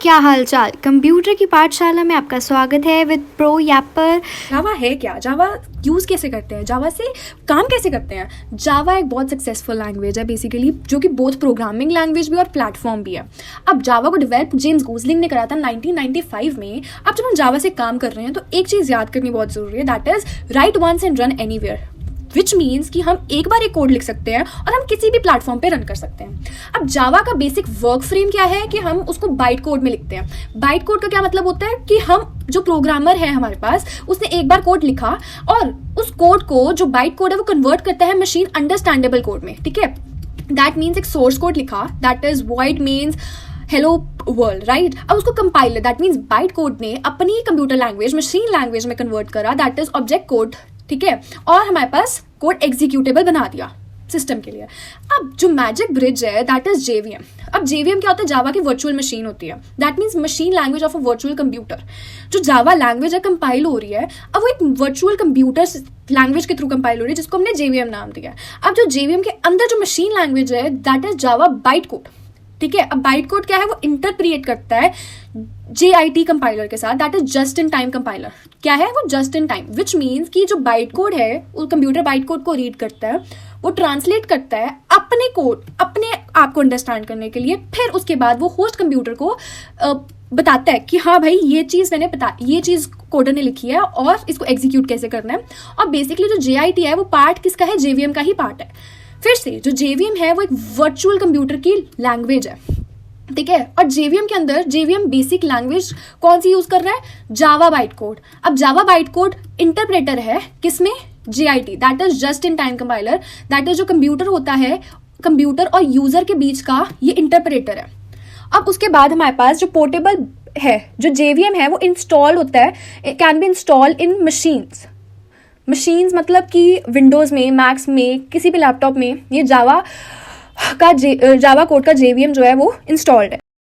क्या हालचाल। कंप्यूटर की पाठशाला में आपका स्वागत है विद प्रो यापर। जावा है क्या, जावा यूज़ कैसे करते हैं, जावा से काम कैसे करते हैं। जावा एक बहुत सक्सेसफुल लैंग्वेज है बेसिकली, जो कि बोथ प्रोग्रामिंग लैंग्वेज भी और प्लेटफॉर्म भी है। अब जावा को डेवलप जेम्स गोसलिंग ने करा था 1995 में। अब जब हम जावा से काम कर रहे हैं तो एक चीज़ याद करनी बहुत ज़रूरी है, that is write once and run anywhere, which means कि हम एक बार एक कोड लिख सकते हैं और हम किसी भी प्लेटफॉर्म पे रन कर सकते हैं। अब जावा का बेसिक वर्क फ्रेम क्या है कि हम उसको बाइट कोड में लिखते हैं। बाइट कोड का क्या मतलब होता है कि हम जो प्रोग्रामर है हमारे पास, उसने एक बार कोड लिखा और उस कोड को जो बाइट कोड है वो कन्वर्ट करता है मशीन अंडरस्टैंडेबल कोड में। ठीक है, दैट मीन्स एक सोर्स कोड लिखा, that is void means hello world, right. अब उसको compiler, that means byte code ने अपनी कंप्यूटर लैंग्वेज मशीन लैंग्वेज में कन्वर्ट करा, दैट इज ऑब्जेक्ट कोड। ठीक है, और हमारे पास कोड एग्जीक्यूटेबल बना दिया सिस्टम के लिए। अब जो मैजिक ब्रिज है दैट इज जेवीएम। अब जेवीएम क्या होता है, जावा की वर्चुअल मशीन होती है, that means machine language of a virtual computer. जो जावा लैंग्वेज है कंपाइल हो रही है, अब वो एक वर्चुअल कंप्यूटर लैंग्वेज के थ्रू कंपाइल हो रही है, जिसको हमने जेवीएम नाम दिया है। अब जो जेवीएम के अंदर जो मशीन लैंग्वेज है that is Java byte code. ठीक है, अब बाइट कोड क्या है, वो इंटरप्रिएट करता है JIT कंपाइलर के साथ, that is just in time compiler. क्या है वो, just in time, which means कि जो बाइट कोड है वो कंप्यूटर बाइट कोड को रीड करता है, वो ट्रांसलेट करता है अपने कोड, अपने आप को अंडरस्टैंड करने के लिए, फिर उसके बाद वो होस्ट कंप्यूटर को बताता है कि हाँ भाई ये चीज़ कोडर ने लिखी है और इसको एग्जीक्यूट कैसे करना है। और बेसिकली जो JIT है वो पार्ट किसका है, जेवीएम का ही पार्ट है। फिर से जो जेवीएम है वो एक वर्चुअल कंप्यूटर की लैंग्वेज है। ठीक है, और जेवीएम के अंदर जेवीएम बेसिक लैंग्वेज कौन सी यूज कर रहा है, जावा बाइट कोड। अब जावा बाइट कोड इंटरप्रेटर है किसमें, JIT, that is just in time compiler, that is जो कंप्यूटर होता है, कंप्यूटर और यूजर के बीच का ये इंटरप्रेटर है। अब उसके बाद हमारे पास जो पोर्टेबल है, जो जेवीएम है वो इंस्टॉल होता है, can be install in machines मतलब कि विंडोज़ में, मैक्स में, किसी भी लैपटॉप में ये जावा कोड का जेवीएम जो है वो इंस्टॉल्ड है।